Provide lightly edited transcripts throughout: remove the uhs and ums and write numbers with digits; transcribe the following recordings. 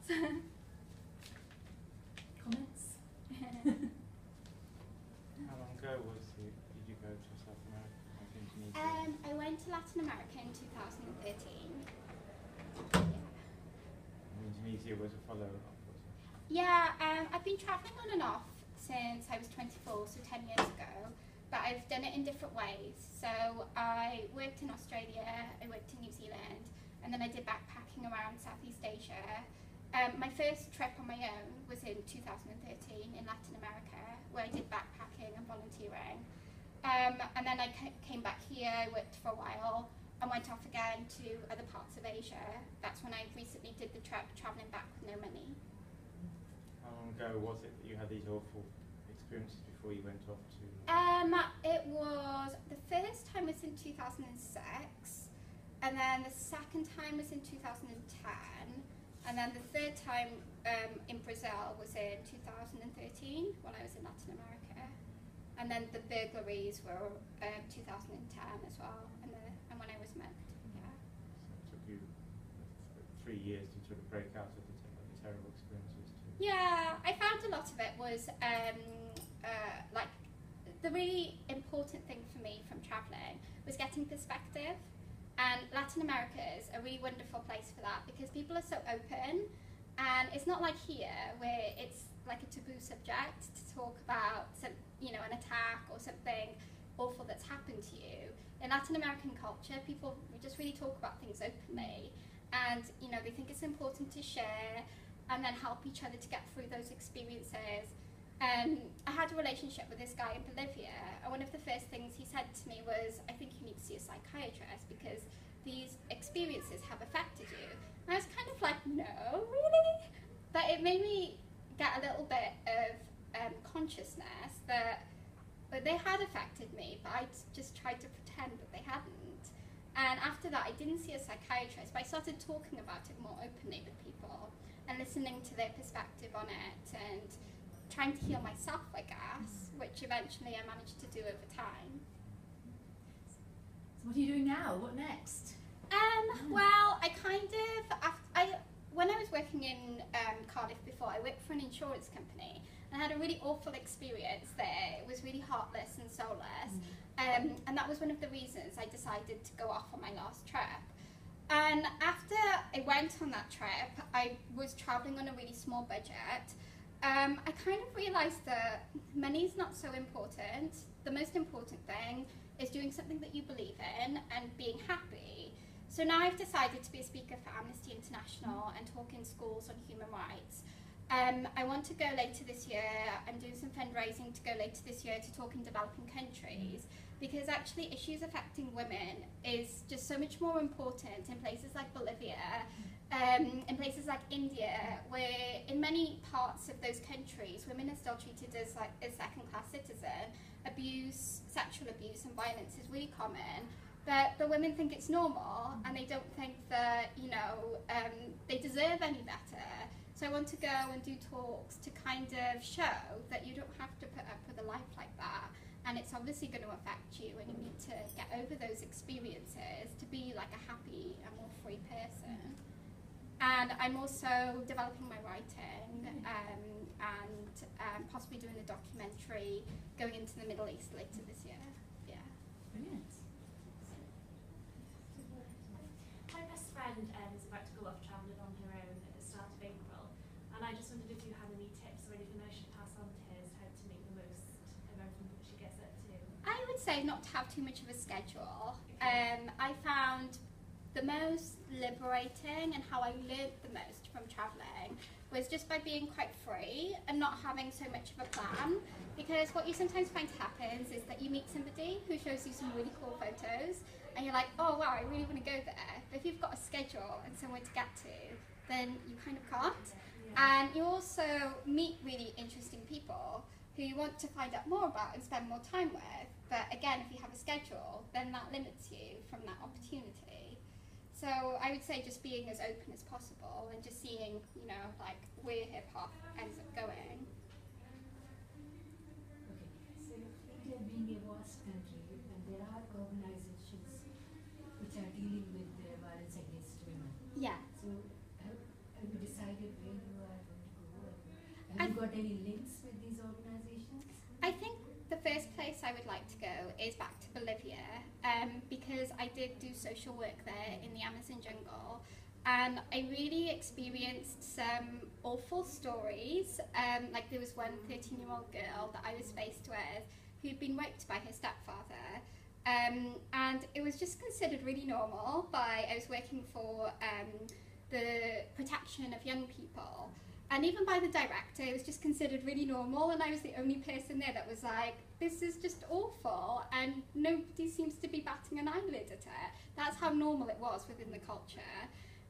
Comments? How long ago did you go to South America, like Indonesia? I went to Latin America in 2013. And Indonesia was a follow-up, was it? Yeah, I've been travelling on and off since I was 24, so 10 years ago, but I've done it in different ways. So I worked in Australia, I worked in New Zealand, and then I did backpacking around Southeast Asia. My first trip on my own was in 2013 in Latin America, where I did backpacking and volunteering. And then I came back here, I worked for a while, and went off again to other parts of Asia. That's when I recently did the trip, travelling back with no money. How long ago was it that you had these awful experiences before you went off to... It was, the first time was in 2006, and then the second time was in 2010, and then the third time in Brazil was in 2013 when I was in Latin America. And then the burglaries were 2010 as well, and when I was mugged, yeah. So it took you 3 years to sort of break out of the terrible experiences too. Yeah, I found a lot of it was like the really important thing for me from travelling was getting perspective, and Latin America is a really wonderful place for that because people are so open, and it's not like here where it's like a taboo subject to talk about some, an attack or something awful that's happened to you. In Latin American culture, people just really talk about things openly, and they think it's important to share and then help each other to get through those experiences. I had a relationship with this guy in Bolivia, and one of the first things he said to me was, I think you need to see a psychiatrist because these experiences have affected you. And I was kind of like, no, really? But it made me get a little bit of consciousness that they had affected me, but I just tried to pretend that they hadn't. And after that, I didn't see a psychiatrist, but I started talking about it more openly with people and listening to their perspective on it and trying to heal myself, I guess, which eventually I managed to do over time. So what are you doing now? What next? Well, when I was working in Cardiff before, I worked for an insurance company and I had a really awful experience there. It was really heartless and soulless, and that was one of the reasons I decided to go off on my last trip. And after I went on that trip, I was travelling on a really small budget. I kind of realised that money is not so important. The most important thing is doing something that you believe in and being happy. So now I've decided to be a speaker for Amnesty International and talk in schools on human rights. I want to go later this year. I'm doing some fundraising to go later this year to talk in developing countries, because actually issues affecting women is just so much more important in places like Bolivia, in places like India, where in many parts of those countries women are still treated as second-class citizens. Abuse, sexual abuse and violence is really common, but the women think it's normal and they don't think that they deserve any better. So I want to go and do talks to kind of show that you don't have to put up with a life like that, and it's obviously going to affect you and you need to get over those experiences to be like a happy and more free person. And I'm also developing my writing and possibly doing a documentary going into the Middle East later this year. Yeah. Brilliant. My best friend is about to go off travelling on her own at the start of April, and I just wondered if you had any tips or anything I should pass on to her as how to make the most of everything that she gets up to. I would say not to have too much of a schedule. I found the most liberating and how I learned the most from travelling was just by being quite free and not having so much of a plan, because what you sometimes find happens is that you meet somebody who shows you some really cool photos and you're like, oh wow, I really want to go there. But if you've got a schedule and somewhere to get to, then you kind of can't. And you also meet really interesting people who you want to find out more about and spend more time with. But again, if you have a schedule, then that limits you from that opportunity. So I would say just being as open as possible and just seeing, like where hip hop ends up going. Okay, so India being a vast country, and there are organizations which are dealing with violence against women. Yeah. So have you decided where any links with these organizations? I think the first place I would like to go is back to Bolivia, because I did do social work there in the Amazon jungle, and I really experienced some awful stories. Like there was one 13-year-old girl that I was faced with who'd been raped by her stepfather, and it was just considered really normal I was working for the protection of young people. And even by the director, it was just considered really normal, and I was the only person there that was like, this is just awful, and nobody seems to be batting an eyelid at it. That's how normal it was within the culture.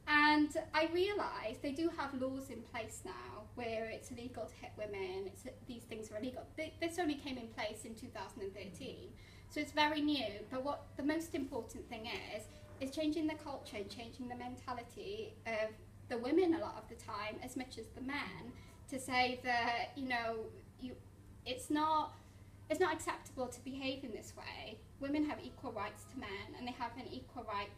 And I realised they do have laws in place now where it's illegal to hit women, these things are illegal. This only came in place in 2013, so it's very new. But what the most important thing is changing the culture and changing the mentality of the women a lot of the time as much as the men, to say that it's not acceptable to behave in this way. Women have equal rights to men, and they have an equal right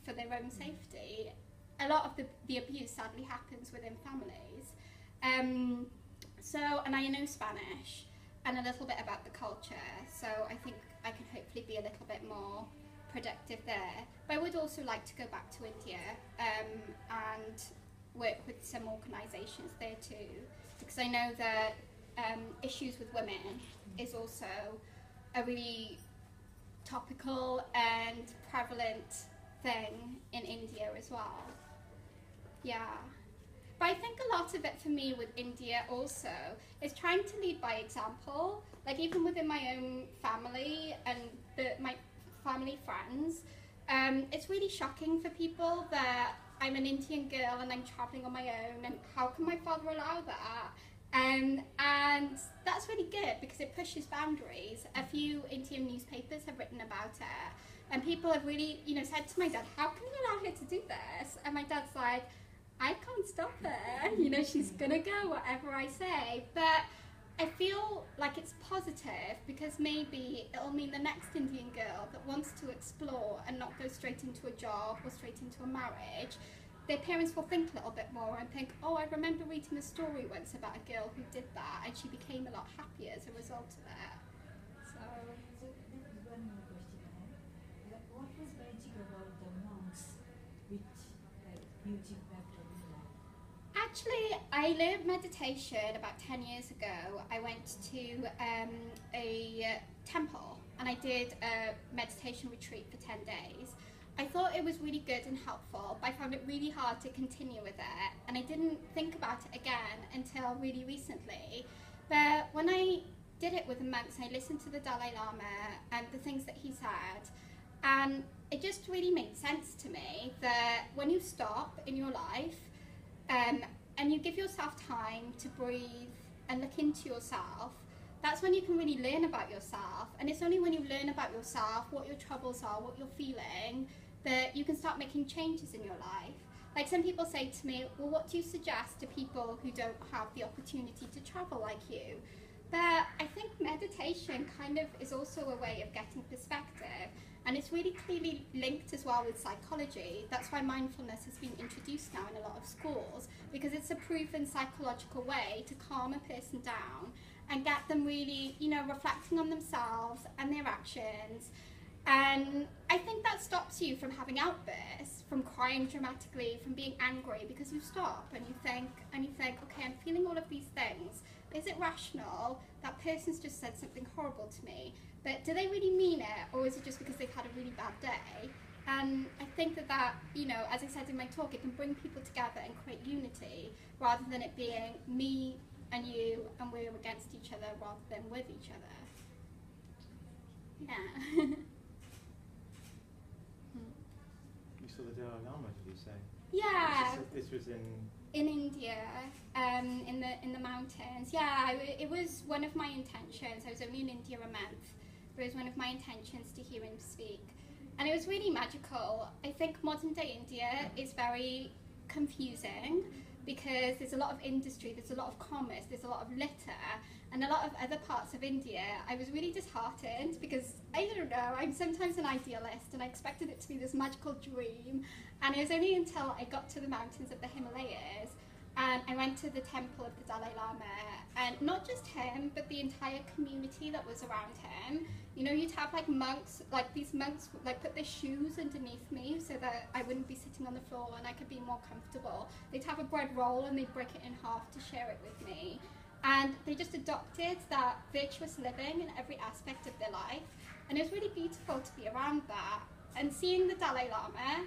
for their own safety. A lot of the abuse sadly happens within families. And I know Spanish and a little bit about the culture, so I think I can hopefully be a little bit more productive there. But I would also like to go back to India and work with some organisations there too, because I know that issues with women is also a really topical and prevalent thing in India as well. Yeah. But I think a lot of it for me with India also is trying to lead by example. Like even within my own family and my family friends, it's really shocking for people that I'm an Indian girl and I'm travelling on my own, and how can my father allow that? And that's really good because it pushes boundaries. A few Indian newspapers have written about it, and people have really, said to my dad, how can you allow her to do this? And my dad's like, I can't stop her, she's gonna go whatever I say. But I feel like it's positive because maybe it'll mean the next Indian girl that wants to explore and not go straight into a job or straight into a marriage, their parents will think a little bit more and think, oh, I remember reading a story once about a girl who did that and she became a lot happier as a result of it. So there is one more question I have. What was magic about the monks which huge impact on your life? Actually, I learned meditation about 10 years ago. I went to a temple and I did a meditation retreat for 10 days. I thought it was really good and helpful, but I found it really hard to continue with it, and I didn't think about it again until really recently. But when I did it with the monks, I listened to the Dalai Lama and the things that he said, and it just really made sense to me that when you stop in your life and you give yourself time to breathe and look into yourself, that's when you can really learn about yourself. And it's only when you learn about yourself, what your troubles are, what you're feeling, that you can start making changes in your life. Like some people say to me, well, what do you suggest to people who don't have the opportunity to travel like you? But I think meditation kind of is also a way of getting perspective, and it's really clearly linked as well with psychology. That's why mindfulness has been introduced now in a lot of schools, because it's a proven psychological way to calm a person down and get them really, reflecting on themselves and their actions. And I think that stops you from having outbursts, from crying dramatically, from being angry, because you stop and you think, okay, I'm feeling all of these things. Is it rational? That person's just said something horrible to me, but do they really mean it, or is it just because they've had a really bad day? And I think that, as I said in my talk, it can bring people together and create unity, rather than it being me and you, and we're against each other rather than with each other. Yeah. You saw the Dalai Lama, did you say? Yeah. This was in India, in the mountains. Yeah, it was one of my intentions. I was only in India a month, but it was one of my intentions to hear him speak. And it was really magical. I think modern day India is very confusing, because there's a lot of industry, there's a lot of commerce, there's a lot of litter, and a lot of other parts of India. I was really disheartened because, I don't know, I'm sometimes an idealist and I expected it to be this magical dream, and it was only until I got to the mountains of the Himalayas and I I went to the temple of the Dalai Lama, and not just him, but the entire community that was around him. You know, you'd have like monks, like these monks like put their shoes underneath me so that I wouldn't be sitting on the floor and I could be more comfortable. They'd have a bread roll and they'd break it in half to share it with me. And they just adopted that virtuous living in every aspect of their life. And it was really beautiful to be around that. And seeing the Dalai Lama,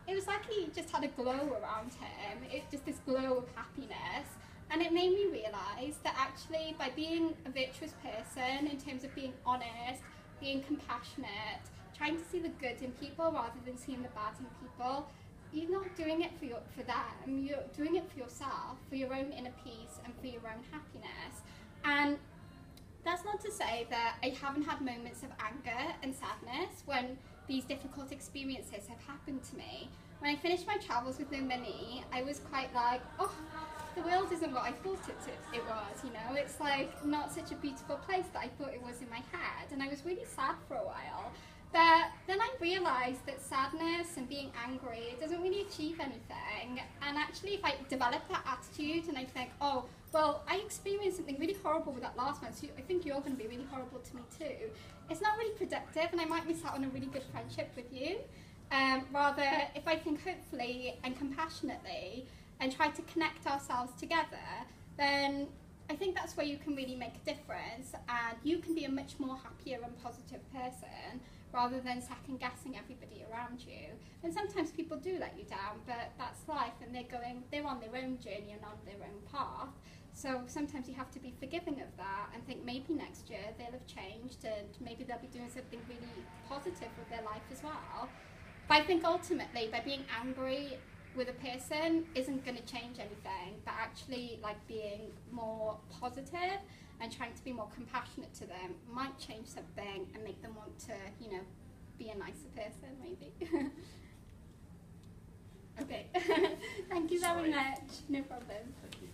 it was like he just had a glow around him. It just this glow of happiness. And it made me realise that actually by being a virtuous person in terms of being honest, being compassionate, trying to see the good in people rather than seeing the bad in people, you're not doing it for them, you're doing it for yourself, for your own inner peace and for your own happiness. And that's not to say that I haven't had moments of anger and sadness when these difficult experiences have happened to me. When I finished my travels with No Money, I was quite like, oh, the world isn't what I thought it was, you know? It's like not such a beautiful place that I thought it was in my head, and I was really sad for a while. But then I realised that sadness and being angry doesn't really achieve anything. And actually, if I develop that attitude and I think, oh, well, I experienced something really horrible with that last one, so I think you're going to be really horrible to me too. It's not really productive, and I might miss out on a really good friendship with you. Rather, if I think hopefully and compassionately and try to connect ourselves together, then I think that's where you can really make a difference, and you can be a much more happier and positive person rather than second guessing everybody around you. And sometimes people do let you down, but that's life, and they're on their own journey and on their own path. So sometimes you have to be forgiving of that and think maybe next year they'll have changed and maybe they'll be doing something really positive with their life as well. But I think ultimately by being angry with a person isn't going to change anything, but actually like being more positive and trying to be more compassionate to them might change something and make them want to, you know, be a nicer person maybe. Okay, thank you very much. No problem. Thank you.